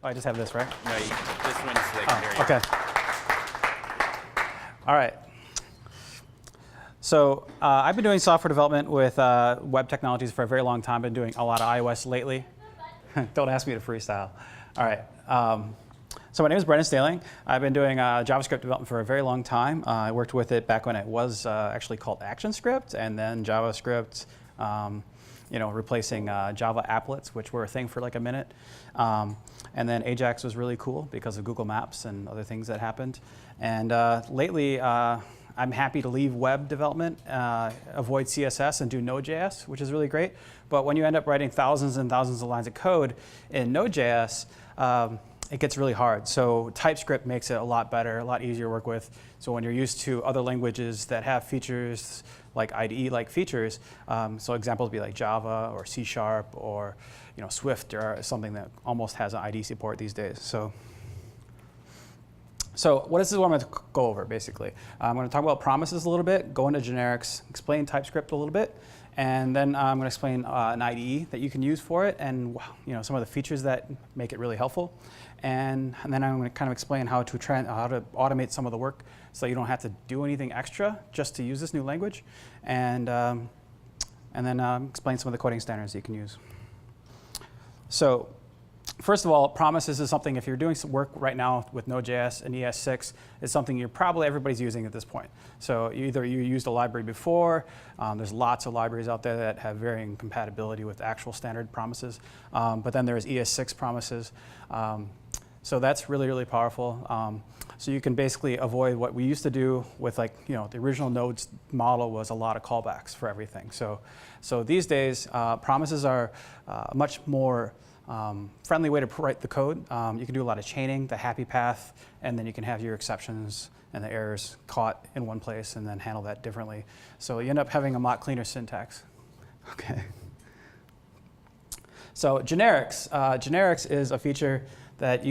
Oh, I just have this, right? No, this one's like Okay. All right. So I've been doing software development with web technologies for a very long time. I've been doing a lot of iOS lately. Don't ask me to freestyle. All right. So my name is Brennan Stehling. I've been doing JavaScript development for a very long time. I worked with it back when it was actually called ActionScript, and then JavaScript, replacing Java applets, which were a thing for like a minute. And then Ajax was really cool because of Google Maps and other things that happened. And lately, I'm happy to leave web development, avoid CSS, and do Node.js, which is really great. But when you end up writing thousands and thousands of lines of code in Node.js, it gets really hard. So TypeScript makes it a lot better, a lot easier to work with. So when you're used to other languages that have features like IDE-like features, so examples would be like Java or C# or Swift or something that almost has an IDE support these days. So what is this what I'm going to go over, basically? I'm going to talk about promises a little bit, go into generics, explain TypeScript a little bit, and then I'm going to explain an IDE that you can use for it and some of the features that make it really helpful. And then I'm going to kind of explain how to automate some of the work so you don't have to do anything extra just to use this new language. And then explain some of the coding standards you can use. So first of all, promises is something, if you're doing some work right now with Node.js and ES6, it's something everybody's using at this point. So either you used a library before, there's lots of libraries out there that have varying compatibility with actual standard promises, but then there's ES6 promises. So that's really, really powerful. So you can basically avoid what we used to do with the original Node's model was a lot of callbacks for everything. So these days, promises are much more friendly way to write the code. You can do a lot of chaining, the happy path, and then you can have your exceptions and the errors caught in one place and then handle that differently. So you end up having a lot cleaner syntax. Okay. So generics. Generics is a feature that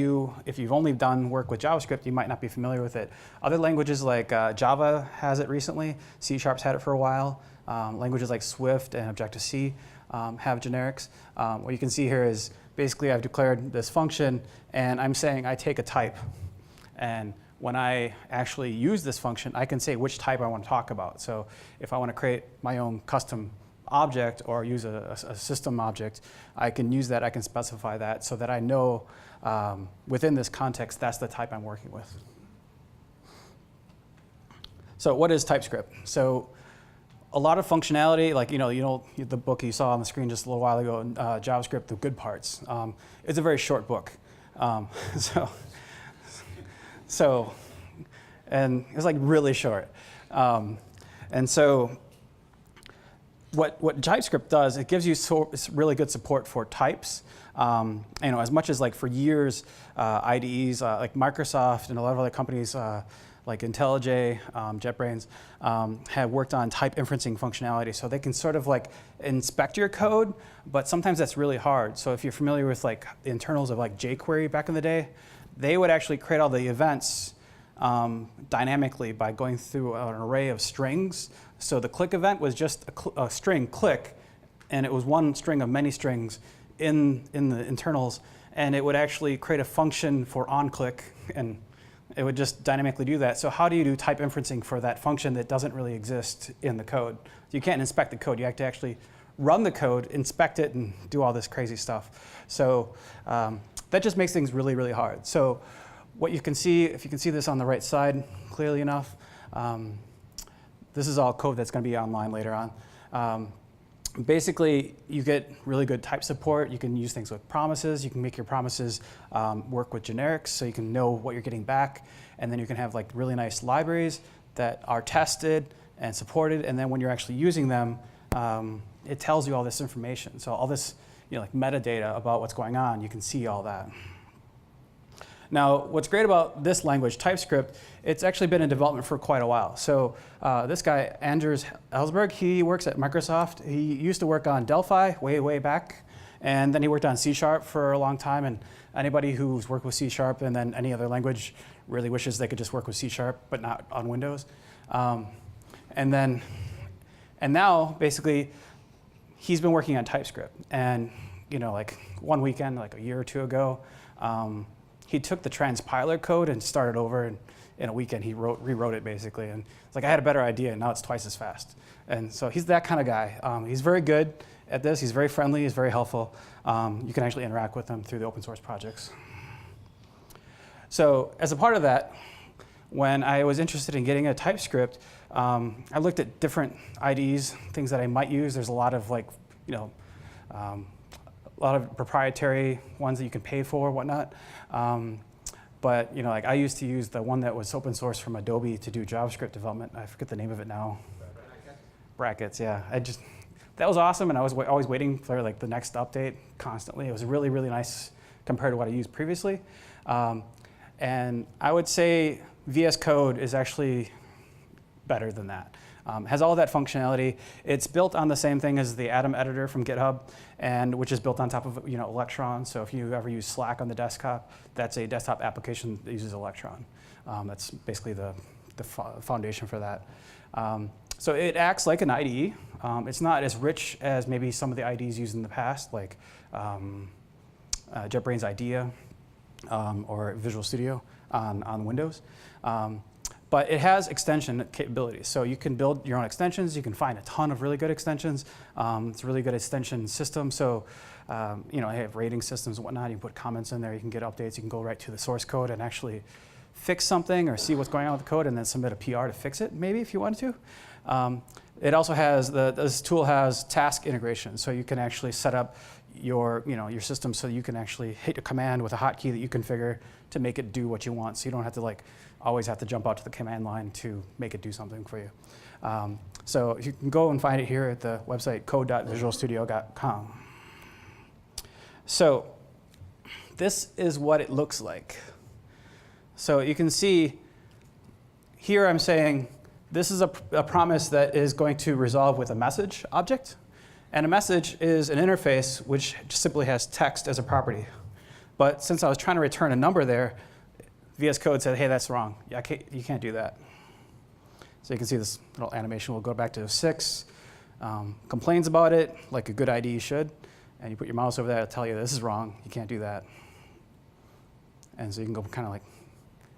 if you've only done work with JavaScript, you might not be familiar with it. Other languages like Java has it recently. C# had it for a while. Languages like Swift and Objective-C have generics. What you can see here is basically I've declared this function, and I'm saying I take a type. And when I actually use this function, I can say which type I want to talk about. So if I want to create my own custom object or use a system object, I can use that, I can specify that so that I know within this context, that's the type I'm working with. So what is TypeScript? So a lot of functionality, like the book you saw on the screen just a little while ago, JavaScript, The Good Parts. It's a very short book. And it's like really short. And so what TypeScript does, it gives you really good support for types. As much as for years, IDEs like Microsoft and a lot of other companies like IntelliJ, JetBrains, have worked on type inferencing functionality. So they can sort of inspect your code, but sometimes that's really hard. So if you're familiar with the internals of jQuery back in the day, they would actually create all the events dynamically by going through an array of strings. So the click event was just a string click, and it was one string of many strings in the internals, and it would actually create a function for onClick, and it would just dynamically do that. So how do you do type inferencing for that function that doesn't really exist in the code? You can't inspect the code. You have to actually run the code, inspect it, and do all this crazy stuff. So that just makes things really, really hard. So what you can see, if you can see this on the right side clearly enough, this is all code that's going to be online later on. Basically, you get really good type support. You can use things with promises. You can make your promises work with generics, so you can know what you're getting back. And then you can have really nice libraries that are tested and supported. And then when you're actually using them, it tells you all this information. So all this metadata about what's going on, you can see all that. Now, what's great about this language, TypeScript, it's actually been in development for quite a while. So this guy, Anders Ellsberg, he works at Microsoft. He used to work on Delphi way, way back. And then he worked on C# for a long time. And anybody who's worked with C# and then any other language really wishes they could just work with C#, but not on Windows. And now, basically, he's been working on TypeScript. And one weekend, like a year or two ago, He took the transpiler code and started over, and in a weekend he rewrote it basically. And it's like, I had a better idea, and now it's twice as fast. And so he's that kind of guy. He's very good at this. He's very friendly. He's very helpful. You can actually interact with him through the open source projects. So as a part of that, when I was interested in getting a TypeScript, I looked at different IDEs, things that I might use. There's a lot of a lot of proprietary ones that you can pay for, whatnot. But I used to use the one that was open source from Adobe to do JavaScript development. I forget the name of it now. Brackets, yeah. That was awesome, and I was always waiting for the next update constantly. It was really, really nice compared to what I used previously. And I would say VSCode is actually better than that. Has all that functionality. It's built on the same thing as the Atom editor from GitHub, and which is built on top of Electron. So if you ever use Slack on the desktop, that's a desktop application that uses Electron. That's basically the foundation for that. So it acts like an IDE. It's not as rich as maybe some of the IDEs used in the past, like JetBrains IDEA or Visual Studio on Windows. But it has extension capabilities. So you can build your own extensions. You can find a ton of really good extensions. It's a really good extension system. So I have rating systems and whatnot. You can put comments in there. You can get updates. You can go right to the source code and actually fix something or see what's going on with the code and then submit a PR to fix it, maybe, if you wanted to. It also has, this tool has task integration. So you can actually set up your system so you can actually hit a command with a hotkey that you configure to make it do what you want. So you don't have to always have to jump out to the command line to make it do something for you. So you can go and find it here at the website code.visualstudio.com. So this is what it looks like. So you can see here I'm saying this is a promise that is going to resolve with a message object. And a message is an interface which just simply has text as a property. But since I was trying to return a number there, VS Code said, hey, that's wrong. You can't do that. So you can see this little animation will go back to 6, complains about it like a good IDE should. And you put your mouse over there, it'll tell you this is wrong. You can't do that. And so you can go kind of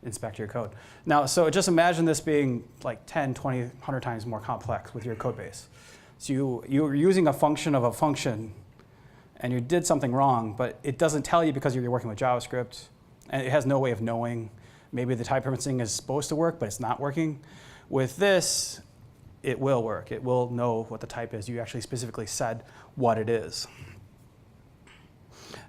inspect your code. Now, so just imagine this being 10, 20, 100 times more complex with your code base. So you're using a function of a function, and you did something wrong, but it doesn't tell you because you're working with JavaScript, and it has no way of knowing. Maybe the type referencing is supposed to work, but it's not working. With this, it will work. It will know what the type is. You actually specifically said what it is.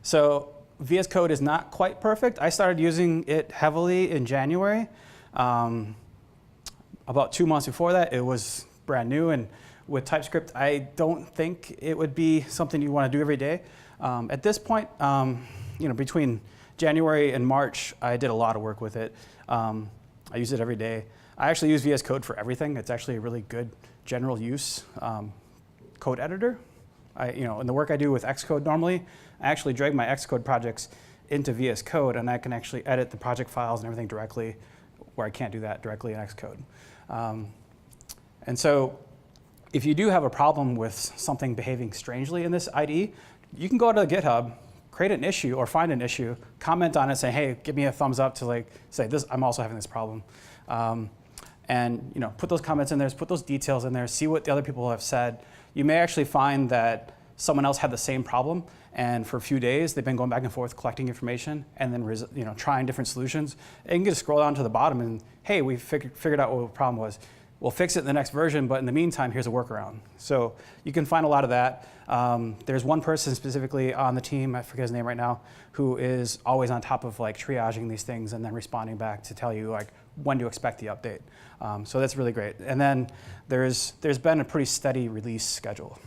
So VS Code is not quite perfect. I started using it heavily in January. About 2 months before that, it was brand new. And with TypeScript, I don't think it would be something you want to do every day. At this point, between January and March, I did a lot of work with it. I use it every day. I actually use VS Code for everything. It's actually a really good general use code editor. In the work I do with Xcode normally, I actually drag my Xcode projects into VS Code, and I can actually edit the project files and everything directly, where I can't do that directly in Xcode. And so if you do have a problem with something behaving strangely in this IDE, you can go to GitHub, create an issue or find an issue, comment on it, say, hey, give me a thumbs up to say this. I'm also having this problem. And put those comments in there, put those details in there, see what the other people have said. You may actually find that someone else had the same problem, and for a few days they've been going back and forth collecting information and then trying different solutions. And you can just scroll down to the bottom and, hey, we figured out what the problem was. We'll fix it in the next version, but in the meantime, here's a workaround. So you can find a lot of that. There's one person specifically on the team, I forget his name right now, who is always on top of triaging these things and then responding back to tell you when to expect the update. So that's really great. And then there's been a pretty steady release schedule.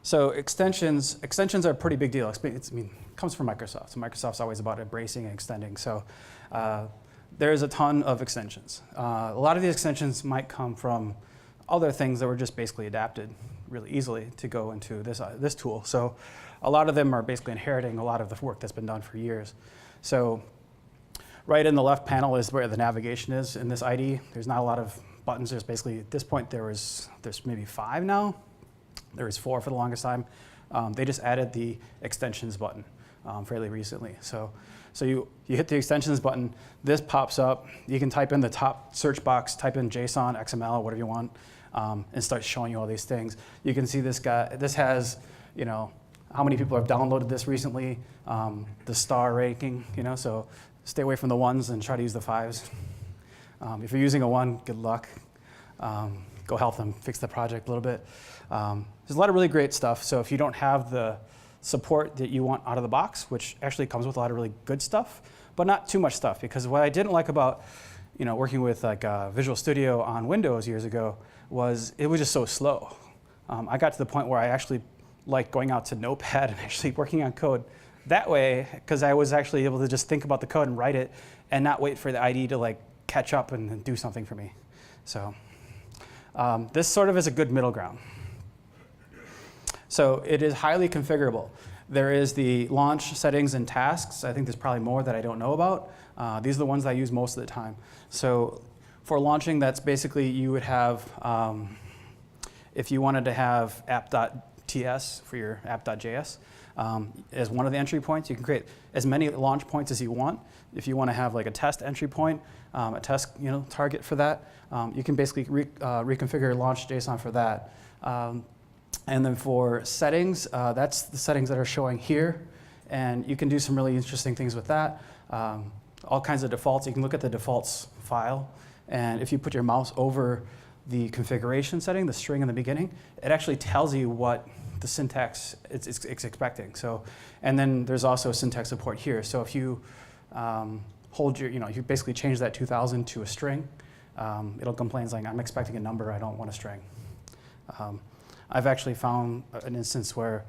So extensions are a pretty big deal. It comes from Microsoft. So Microsoft's always about embracing and extending. So there's a ton of extensions. A lot of these extensions might come from other things that were just basically adapted really easily to go into this tool. So a lot of them are basically inheriting a lot of the work that's been done for years. So right in the left panel is where the navigation is in this IDE. There's not a lot of buttons. There's basically, at this point, there's maybe 5 now. There was 4 for the longest time. They just added the extensions button. fairly recently. So you hit the extensions button, this pops up. You can type in the top search box, type in JSON, XML, whatever you want, and start showing you all these things. You can see this guy. This has, how many people have downloaded this recently, the star ranking. So stay away from the ones and try to use the 5s. If you're using a 1, good luck. Go help them fix the project a little bit. There's a lot of really great stuff. So if you don't have the support that you want out of the box, which actually comes with a lot of really good stuff, but not too much stuff, because what I didn't like about working with like Visual Studio on Windows years ago was it was just so slow. I got to the point where I actually liked going out to Notepad and actually working on code that way, because I was actually able to just think about the code and write it and not wait for the IDE to like catch up and do something for me. So this sort of is a good middle ground. So it is highly configurable. There is the launch settings and tasks. I think there's probably more that I don't know about. These are the ones I use most of the time. So for launching, that's basically you would have, if you wanted to have app.ts for your app.js as one of the entry points, you can create as many launch points as you want. If you want to have like a test entry point, a test target for that, you can basically reconfigure launch JSON for that. And then for settings, that's the settings that are showing here. And you can do some really interesting things with that. All kinds of defaults. You can look at the defaults file. And if you put your mouse over the configuration setting, the string in the beginning, it actually tells you what the syntax it's expecting. So, and then there's also syntax support here. So if you hold your, you basically change that 2000 to a string, it'll complain saying, I'm expecting a number, I don't want a string. I've actually found an instance where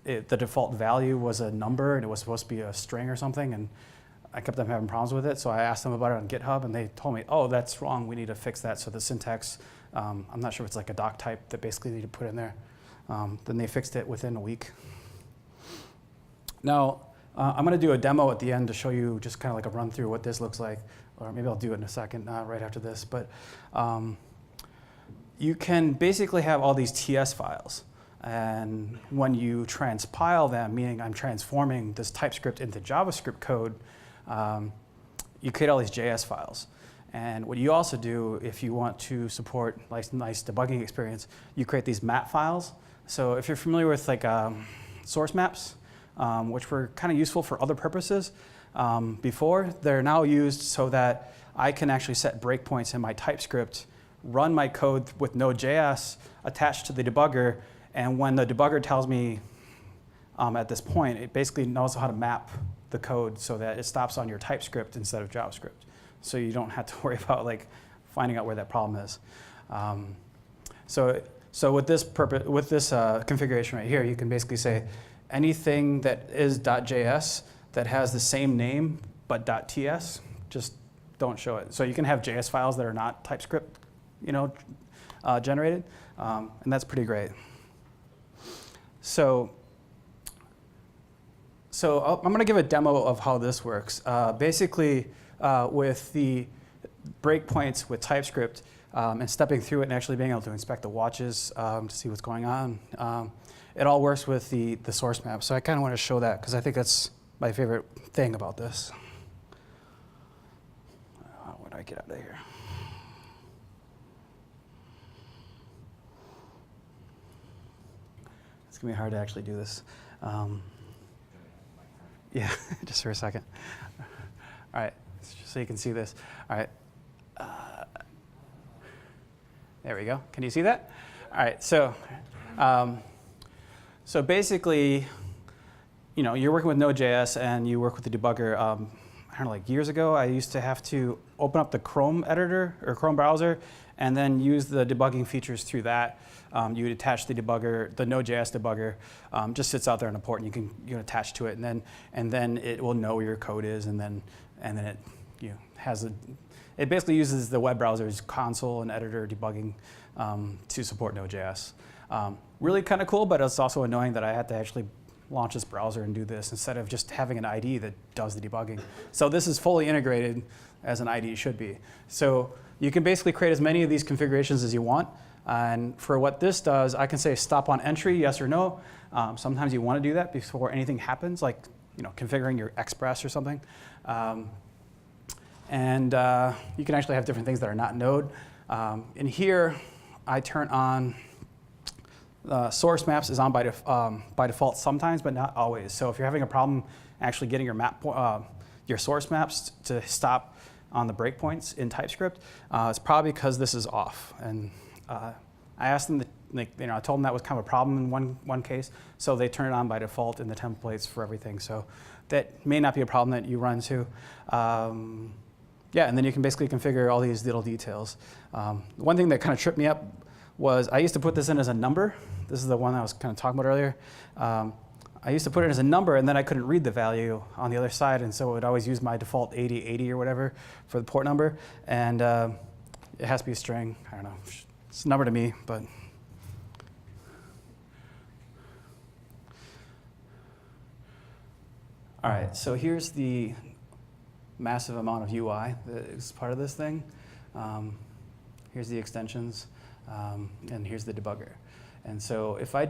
the default value was a number and it was supposed to be a string or something, and I kept them having problems with it, so I asked them about it on GitHub, and they told me, oh, that's wrong, we need to fix that. So the syntax, I'm not sure if it's like a doc type that basically you need to put in there. Then they fixed it within a week. Now, I'm going to do a demo at the end to show you just kind of like a run through what this looks like, or maybe I'll do it in a second, right after this. But you can basically have all these TS files. And when you transpile them, meaning I'm transforming this TypeScript into JavaScript code, you create all these JS files. And what you also do, if you want to support nice debugging experience, you create these map files. So if you're familiar with like source maps, which were kind of useful for other purposes before, they're now used so that I can actually set breakpoints in my TypeScript, run my code with Node.js attached to the debugger, and when the debugger tells me at this point, it basically knows how to map the code so that it stops on your TypeScript instead of JavaScript. So you don't have to worry about like finding out where that problem is. So with this configuration right here, you can basically say anything that is .js that has the same name but .ts, just don't show it. So you can have JS files that are not TypeScript, generated, and that's pretty great. So I'm going to give a demo of how this works. Basically, with the breakpoints with TypeScript and stepping through it and actually being able to inspect the watches to see what's going on, it all works with the source map. So I kind of want to show that because I think that's my favorite thing about this. Where do I get out of here? It's going to be hard to actually do this. Yeah, just for a second. All right, just so you can see this. All right. There we go. Can you see that? All right, so basically, you're working with Node.js and you work with the debugger. I don't know, like years ago, I used to have to open up the Chrome editor or Chrome browser and then use the debugging features through that. You would attach the debugger, the Node.js debugger, just sits out there on a port, and you can attach to it, and then it will know where your code is, and then it it basically uses the web browser's console and editor debugging to support Node.js. Really kind of cool, but it's also annoying that I had to actually launch this browser and do this instead of just having an IDE that does the debugging. So this is fully integrated as an IDE should be. So you can basically create as many of these configurations as you want. And for what this does, I can say stop on entry, yes or no. Sometimes you want to do that before anything happens, like configuring your Express or something. And you can actually have different things that are not Node. In here, I turn on source maps is on by default sometimes, but not always. So if you're having a problem actually getting your source maps to stop on the breakpoints in TypeScript, it's probably because this is off. And I asked them, I told them that was kind of a problem in one case, so they turn it on by default in the templates for everything. So that may not be a problem that you run into. Yeah, and then you can basically configure all these little details. One thing that kind of tripped me up was I used to put this in as a number. This is the one I was kind of talking about earlier. I used to put it as a number, and then I couldn't read the value on the other side, and so it would always use my default 8080 or whatever for the port number, and it has to be a string. I don't know. It's a number to me, but. All right, so here's the massive amount of UI that is part of this thing. Here's the extensions, and here's the debugger. And so if I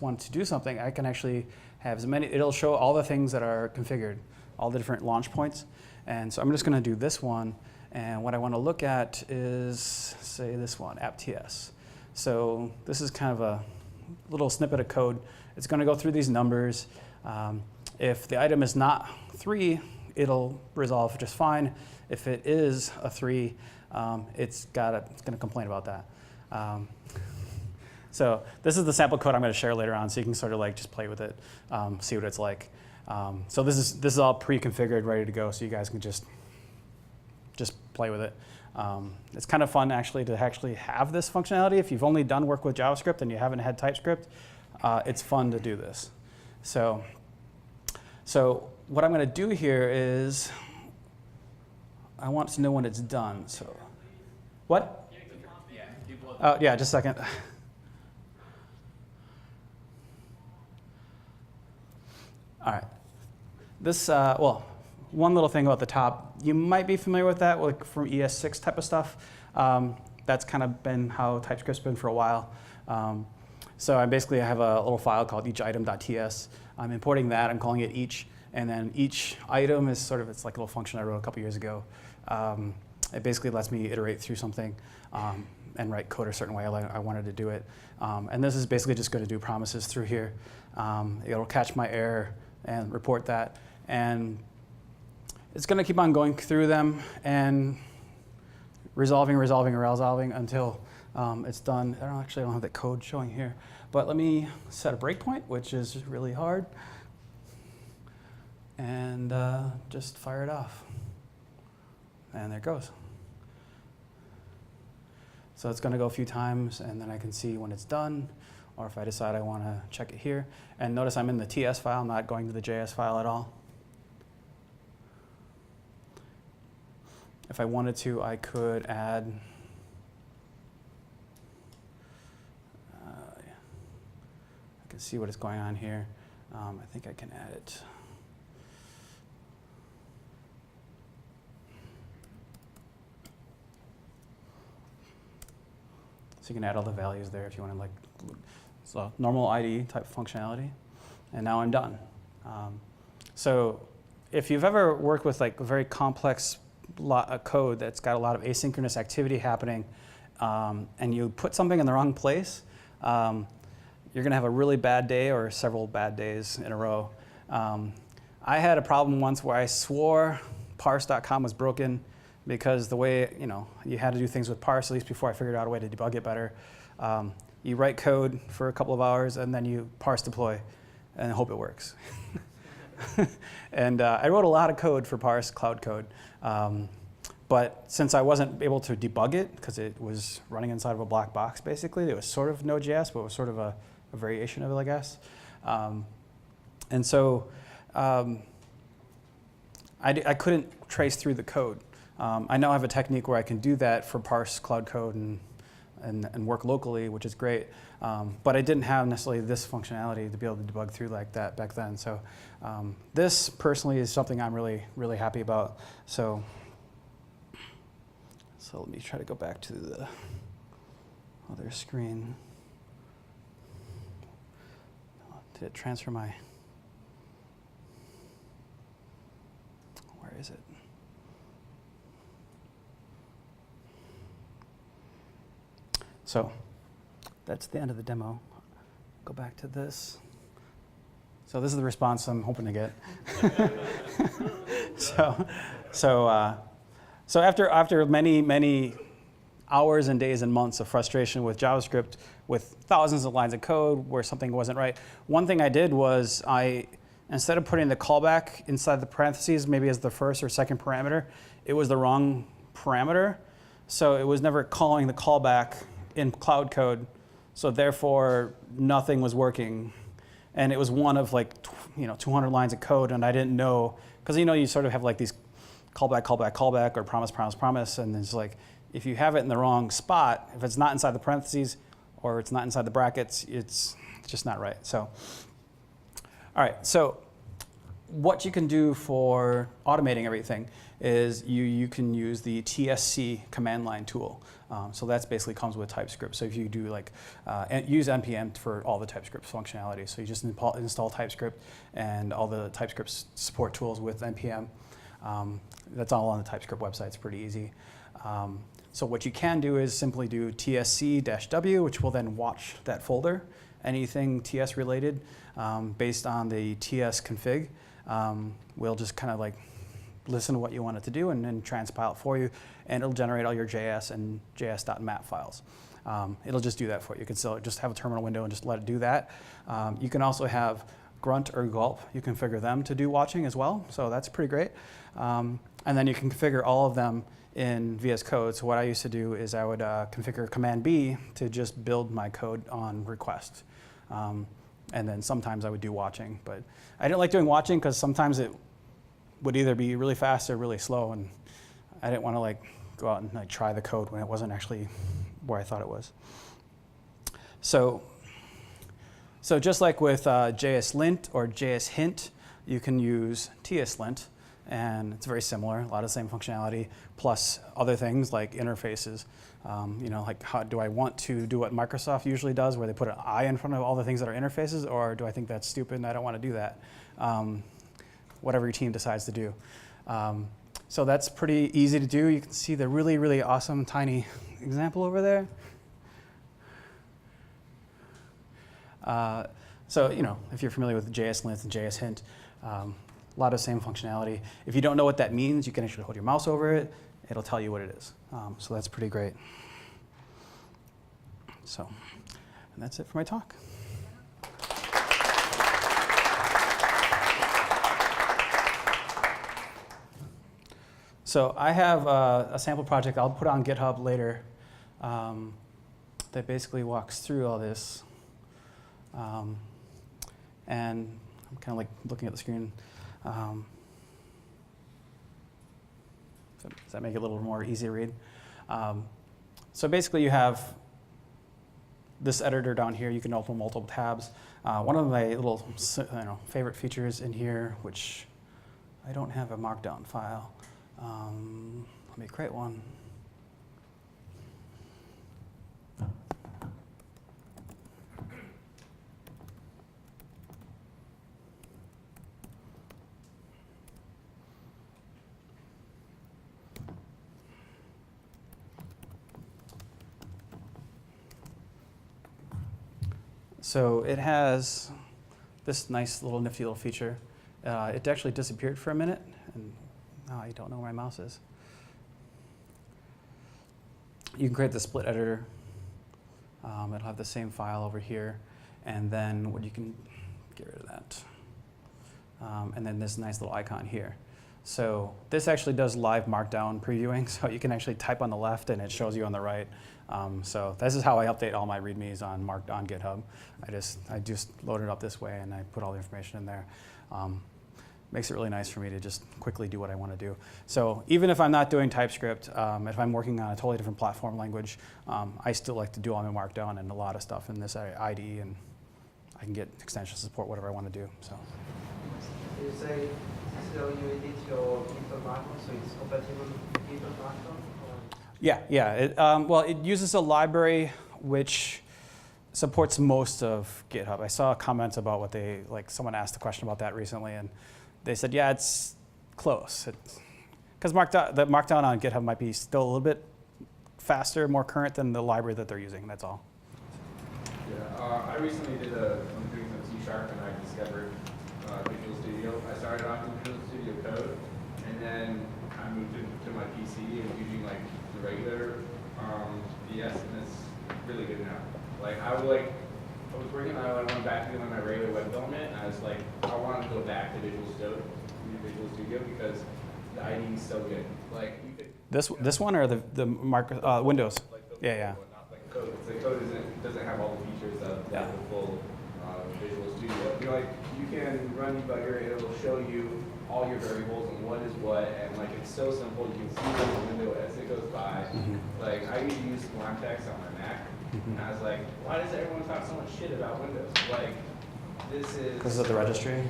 want to do something, I can actually have as many, it'll show all the things that are configured, all the different launch points. And so I'm just going to do this one. And what I want to look at is, say, this one, app.ts. So this is kind of a little snippet of code. It's going to go through these numbers. If the item is not 3, it'll resolve just fine. If it is a 3, it's going to complain about that. So this is the sample code I'm going to share later on, so you can sort of like just play with it, see what it's like. So this is all pre-configured, ready to go, so you guys can just play with it. It's kind of fun actually to actually have this functionality. If you've only done work with JavaScript and you haven't had TypeScript, it's fun to do this. So what I'm going to do here is I want to know when it's done. So what? Oh yeah, just a second. All right. This, well, one little thing about the top, you might be familiar with that from ES6 type of stuff. That's kind of been how TypeScript's been for a while. So I basically have a little file called eachitem.ts. I'm importing that, I'm calling it each, and then each item is sort of, it's like a little function I wrote a couple years ago. It basically lets me iterate through something and write code a certain way I wanted to do it. And this is basically just going to do promises through here. It'll catch my error and report that. And it's going to keep on going through them and resolving until it's done. I don't have that code showing here. But let me set a breakpoint, which is really hard. And just fire it off. And there it goes. So it's going to go a few times, and then I can see when it's done, or if I decide I want to check it here. And notice I'm in the TS file. I'm not going to the JS file at all. If I wanted to, I could add I can see what is going on here. I think I can add it. So you can add all the values there if you want to, like, so normal ID type functionality. And now I'm done. So if you've ever worked with like a very complex code that's got a lot of asynchronous activity happening, and you put something in the wrong place, you're going to have a really bad day or several bad days in a row. I had a problem once where I swore parse.com was broken because the way, you had to do things with parse, at least before I figured out a way to debug it better. You write code for a couple of hours, and then you parse deploy and hope it works. And I wrote a lot of code for parse cloud code. But since I wasn't able to debug it, because it was running inside of a black box, basically, it was sort of Node.js, but it was sort of a variation of it, I guess. And so I couldn't trace through the code. I now have a technique where I can do that for parse cloud code and work locally, which is great. But I didn't have necessarily this functionality to be able to debug through like that back then. So this personally is something I'm really, really happy about. So So let me try to go back to the other screen. Did it transfer my? Where is it? So that's the end of the demo. Go back to this. So this is the response I'm hoping to get. So after many hours and days and months of frustration with JavaScript, with thousands of lines of code where something wasn't right, one thing I did was instead of putting the callback inside the parentheses, maybe as the first or second parameter, it was the wrong parameter. So it was never calling the callback in Cloud code. So therefore, nothing was working. And it was one of like 200 lines of code, and I didn't know, because you sort of have like these callback, or promise, and it's like, if you have it in the wrong spot, if it's not inside the parentheses, or it's not inside the brackets, it's just not right. So, all right, so what you can do for automating everything is you can use the TSC command line tool. So that's basically comes with TypeScript. So if you do use NPM for all the TypeScript functionality. So you just install TypeScript and all the TypeScript support tools with NPM. That's all on the TypeScript website. It's pretty easy. So what you can do is simply do tsc-w, which will then watch that folder. Anything TS related based on the TS config, we'll just kind of listen to what you want it to do and then transpile it for you, and it'll generate all your JS and js.map files. It'll just do that for you. You can still just have a terminal window and just let it do that. You can also have Grunt or Gulp. You configure them to do watching as well, so that's pretty great. And then you can configure all of them in VS Code. So what I used to do is I would configure Command B to just build my code on request. And then sometimes I would do watching, but I didn't like doing watching because sometimes it would either be really fast or really slow, and I didn't want to go out and try the code when it wasn't actually where I thought it was. So just like with JS lint or JS hint, you can use TS lint, and it's very similar, a lot of the same functionality, plus other things like interfaces. How do I want to do what Microsoft usually does, where they put an I in front of all the things that are interfaces, or do I think that's stupid and I don't want to do that? Whatever your team decides to do. So that's pretty easy to do. You can see the really, really awesome tiny example over there. If you're familiar with JS lint and JS hint, a lot of same functionality. If you don't know what that means, you can actually hold your mouse over it. It'll tell you what it is. So that's pretty great. And that's it for my talk. So I have a sample project I'll put on GitHub later that basically walks through all this. And I'm kind of looking at the screen. Does that make it a little more easy to read? So basically you have this editor down here. You can open multiple tabs. One of my little favorite features in here, which I don't have a markdown file. Let me create one. So it has this nice little nifty little feature. It actually disappeared for a minute, and now I don't know where my mouse is. You can create the split editor. It'll have the same file over here, and then you can get rid of that. And then this nice little icon here. So this actually does live markdown previewing, so you can actually type on the left and it shows you on the right. So this is how I update all my readmes on GitHub. I just load it up this way and I put all the information in there. Makes it really nice for me to just quickly do what I want to do. So even if I'm not doing TypeScript, if I'm working on a totally different platform language, I still like to do all my markdown and a lot of stuff in this IDE, and I can get extension support, whatever I want to do. So. You say, so you edit your GitHub markdown, so it's compatible with GitHub markdown? Yeah. Well, it uses a library which supports most of GitHub. I saw comments about what someone asked a question about that recently, and they said, yeah, it's close. Because the Markdown on GitHub might be still a little bit faster, more current than the library that they're using, that's all. Yeah, I recently I'm doing some C# and I discovered Visual Studio. I started off in Visual Studio Code, and then I moved to my PC and using like the regular VS, and it's really good now. Like I was working, I went back to doing my regular web development, and I was like, I want to go back to Visual Studio because the IDE is so good. Like you could. This one or the Windows? Like the Yeah. Like code. The code doesn't have all the features of the full Visual Studio. You know, like you can run debugger, it'll show you all your variables and what is what, and like it's so simple. You can see the window as it goes by. Like I used to use context on my Mac, and I was like, why does everyone talk so much shit about Windows? Like this is. Because of the registry.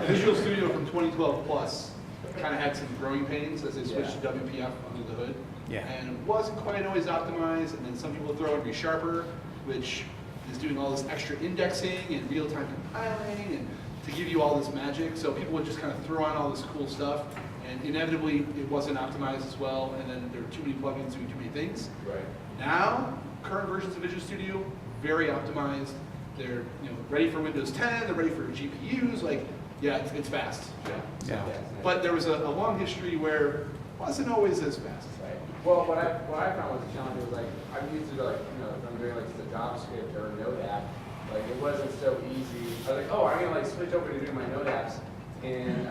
Visual Studio from 2012 plus kind of had some growing pains as they switched to WPF under the hood. Yeah. And it wasn't quite always optimized, and then some people throw in ReSharper, which is doing all this extra indexing and real-time compiling and to give you all this magic. So people would just kind of throw on all this cool stuff, and inevitably it wasn't optimized as well, and then there were too many plugins doing too many things. Right. Now, current versions of Visual Studio, very optimized. They're ready for Windows 10. They're ready for GPUs. Like, yeah, it's fast. Yeah. But there was a long history where it wasn't always as fast. Right. Well, what I found was the challenge was like I'm used to if I'm doing like just a JavaScript or a Node app, like it wasn't so easy. I was like, oh, I'm gonna switch over to doing my Node apps in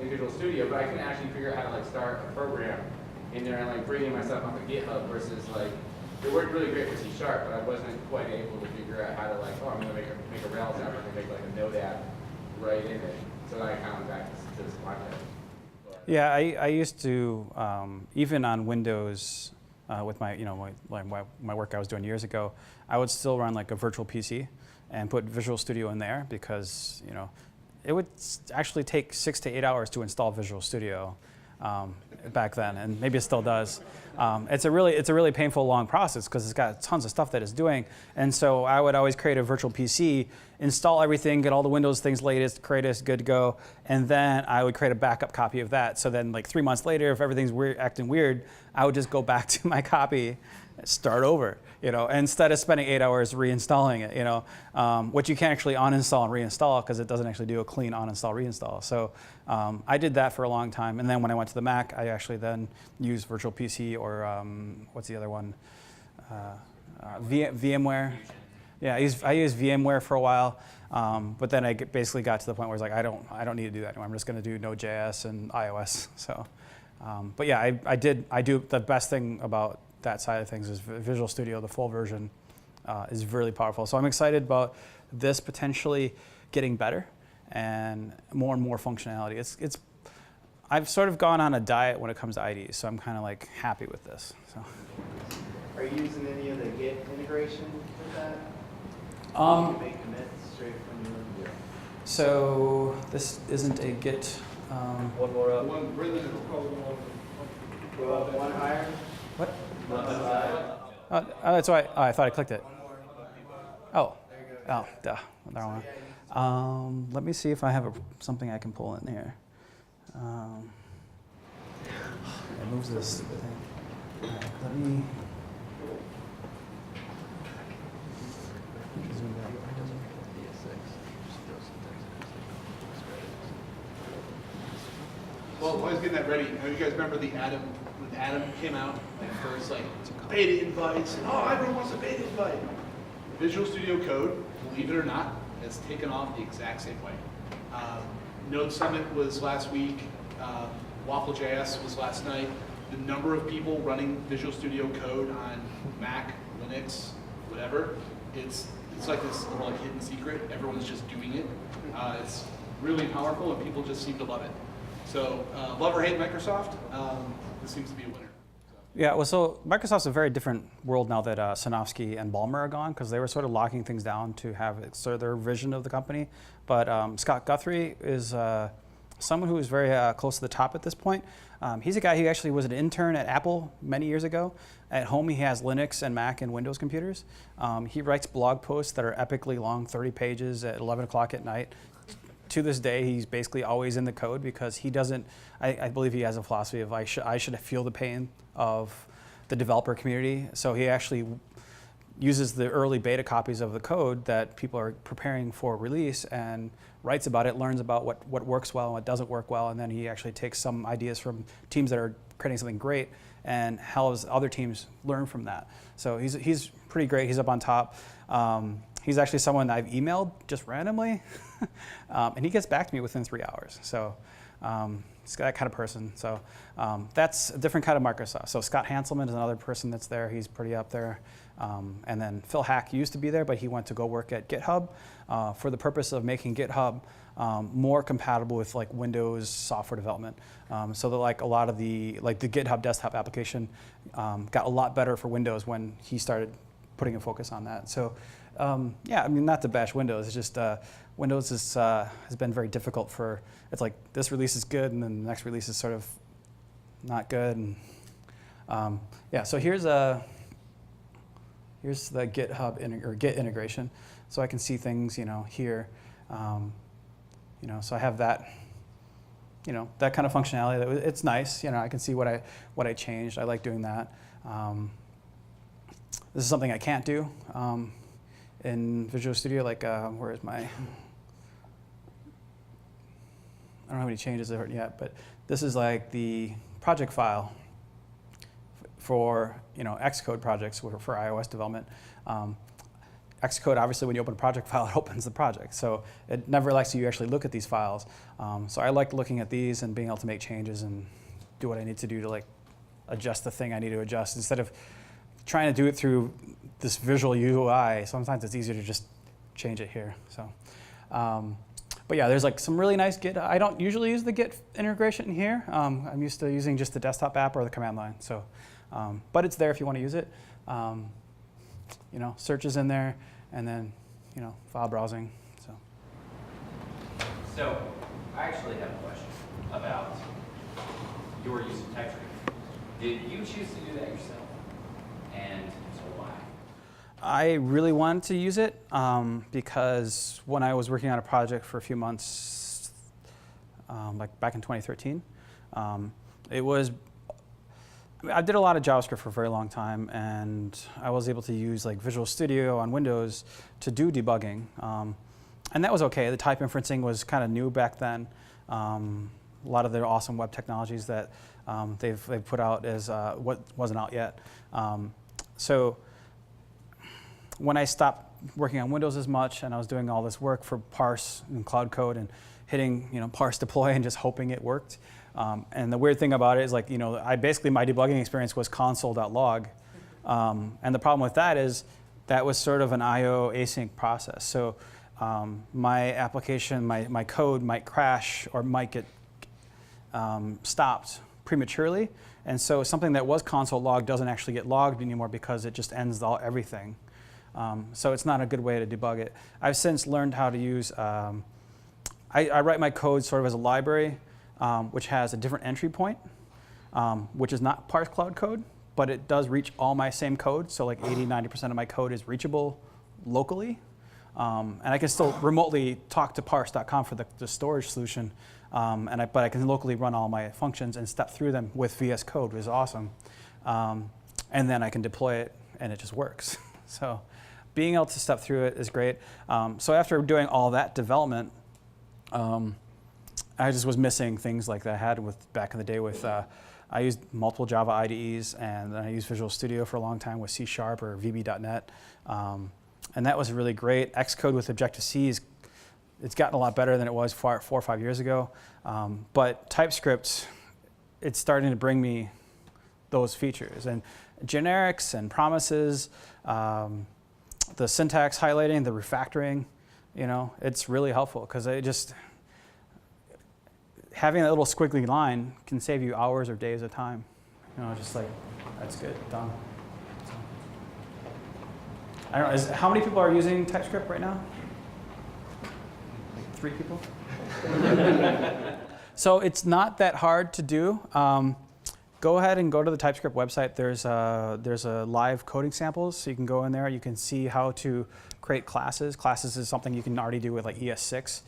Visual Studio, but I couldn't actually figure out how to start a program in there and bringing myself onto GitHub versus it worked really great for C#, but I wasn't quite able to figure out how to I'm gonna make a Rails app, I'm gonna make a Node app right in it. So I kind of back to this context. Yeah, I used to even on Windows with my my work I was doing years ago, I would still run a virtual PC and put Visual Studio in there because it would actually take 6 to 8 hours to install Visual Studio back then, and maybe it still does. It's a really painful long process because it's got tons of stuff that it's doing, and so I would always create a virtual PC, install everything, get all the Windows things latest, greatest, good to go, and then I would create a backup copy of that. So then 3 months later, if everything's acting weird, I would just go back to my copy, start over, instead of spending 8 hours reinstalling it, which you can't actually uninstall and reinstall because it doesn't actually do a clean uninstall reinstall. So I did that for a long time, and then when I went to the Mac, I actually then used Virtual PC or what's the other one? VMware. Yeah, I used VMware for a while, but then I basically got to the point where it's I don't need to do that anymore. I'm just going to do Node.js and iOS. So, but yeah, I do the best thing about that side of things is Visual Studio, the full version, is really powerful. So I'm excited about this potentially getting better and more functionality. I've sort of gone on a diet when it comes to IDEs, so I'm kind of happy with this. So. Are you using any of the Git integration with that? You can make commits straight from your. So this isn't a Git. One more up. One really One higher? What? One side. Oh, that's why I thought I clicked it. Oh, duh. That one. Let me see if I have something I can pull in here. It moves this stupid thing. All right, let me. Well, while I was getting that ready, you guys remember when Adam came out, first beta invites, and everyone wants a beta invite. Visual Studio Code, believe it or not, has taken off the exact same way. Node Summit was last week, Waffle.js was last night. The number of people running Visual Studio Code on Mac, Linux, whatever, it's like this little hidden secret. Everyone's just doing it. It's really powerful, and people just seem to love it. So, love or hate Microsoft, this seems to be a winner. Yeah, well, so Microsoft's a very different world now that Sanofsky and Ballmer are gone, because they were sort of locking things down to have sort of their vision of the company. But Scott Guthrie is someone who is very close to the top at this point. He's a guy who actually was an intern at Apple many years ago. At home, he has Linux and Mac and Windows computers. He writes blog posts that are epically long, 30 pages at 11 o'clock at night. To this day, he's basically always in the code because he doesn't, I believe he has a philosophy of I should feel the pain of the developer community. So he actually uses the early beta copies of the code that people are preparing for release and writes about it, learns about what works well and what doesn't work well, and then he actually takes some ideas from teams that are creating something great and helps other teams learn from that. So he's pretty great. He's up on top. He's actually someone I've emailed just randomly, and he gets back to me within 3 hours. So he's that kind of person. So that's a different kind of Microsoft. So Scott Hanselman is another person that's there. He's pretty up there. And then Phil Hack used to be there, but he went to go work at GitHub for the purpose of making GitHub more compatible with like Windows software development. So that like a lot of the GitHub desktop application got a lot better for Windows when he started putting a focus on that. So yeah, I mean, not to bash Windows, it's just Windows has been very difficult for, it's like this release is good and then the next release is sort of not good. And yeah, so here's the GitHub or Git integration. So I can see things, here. So I have that, that kind of functionality. It's nice. I can see what I changed. I like doing that. This is something I can't do in Visual Studio. Like, where is my? I don't have any changes there yet, but this is like the project file for Xcode projects for iOS development. Xcode, obviously, when you open a project file, it opens the project. So it never lets you actually look at these files. So I like looking at these and being able to make changes and do what I need to do to like adjust the thing I need to adjust instead of trying to do it through this visual UI. Sometimes it's easier to just change it here. So, but yeah, there's like some really nice Git. I don't usually use the Git integration here. I'm used to using just the desktop app or the command line. So. But it's there if you want to use it. Search is in there, and then, file browsing. So I actually have a question about your use of TypeScript. Did you choose to do that yourself? And so why? I really wanted to use it because when I was working on a project for a few months, like back in 2013, I did a lot of JavaScript for a very long time, and I was able to use like Visual Studio on Windows to do debugging, and that was okay. The type inferencing was kind of new back then. A lot of their awesome web technologies that they've put out is what wasn't out yet. So when I stopped working on Windows as much, and I was doing all this work for parse and cloud code and hitting parse deploy and just hoping it worked. And the weird thing about it is like, my debugging experience was console.log. And the problem with that is that was sort of an I/O async process. So my application, my code might crash or might get stopped prematurely. And so something that was console log doesn't actually get logged anymore because it just ends everything. So it's not a good way to debug it. I've since learned how to use, I write my code sort of as a library, which has a different entry point, which is not parse cloud code, but it does reach all my same code. So like 80–90% of my code is reachable locally. And I can still remotely talk to parse.com for the storage solution. But I can locally run all my functions and step through them with VSCode, which is awesome. And then I can deploy it, and it just works. So being able to step through it is great. So after doing all that development, I just was missing things like that I had back in the day with, I used multiple Java IDEs, and then I used Visual Studio for a long time with C# or VB.NET. And that was really great. Xcode with Objective-C, it's gotten a lot better than it was 4 or 5 years ago. But TypeScript, it's starting to bring me those features. And generics and promises, the syntax highlighting, the refactoring, it's really helpful because having that little squiggly line can save you hours or days of time. Just like, that's good, done. So, I don't know, how many people are using TypeScript right now? Like 3 people? So it's not that hard to do. Go ahead and go to the TypeScript website. There's a live coding samples, so you can go in there. You can see how to create classes. Classes is something you can already do with like ES6.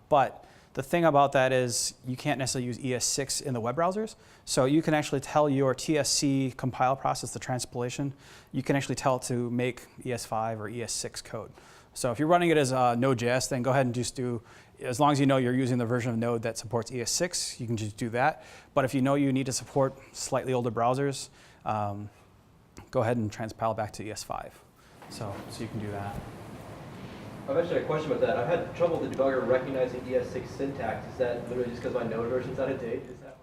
But the thing about that is you can't necessarily use ES6 in the web browsers. So you can actually tell your TSC compile process, the transpilation, you can actually tell it to make ES5 or ES6 code. So if you're running it as Node.js, then go ahead and just do, as long as you know you're using the version of Node that supports ES6, you can just do that. But if you know you need to support slightly older browsers, go ahead and transpile back to ES5. So you can do that. I've actually had a question about that. I've had trouble with the debugger recognizing ES6 syntax. Is that literally just because my Node version's out of date? Is that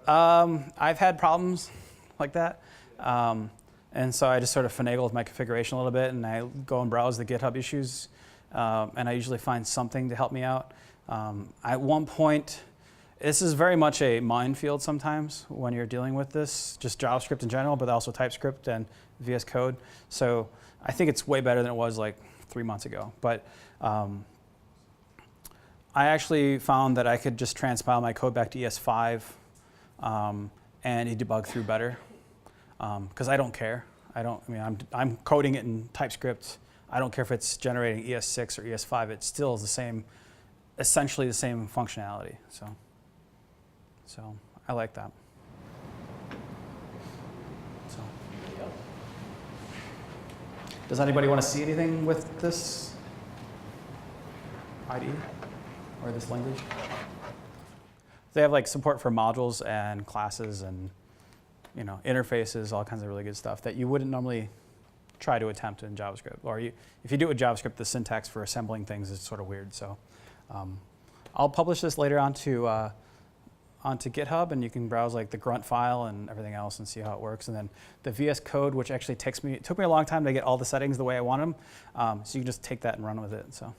I've had problems like that. And so I just sort of finagle with my configuration a little bit, and I go and browse the GitHub issues, and I usually find something to help me out. At one point, this is very much a minefield sometimes when you're dealing with this, just JavaScript in general, but also TypeScript and VSCode. So I think it's way better than it was like 3 months ago. But I actually found that I could just transpile my code back to ES5 and it debug through better, because I don't care. I'm coding it in TypeScript. I don't care if it's generating ES6 or ES5. It still is the same, essentially the same functionality. So I like that. So, does anybody want to see anything with this IDE or this language? They have like support for modules and classes and interfaces, all kinds of really good stuff that you wouldn't normally try to attempt in JavaScript. Or if you do it with JavaScript, the syntax for assembling things is sort of weird. So I'll publish this later onto GitHub, and you can browse like the Grunt file and everything else and see how it works. And then the VSCode, which actually it took me a long time to get all the settings the way I want them. So you can just take that and run with it. So.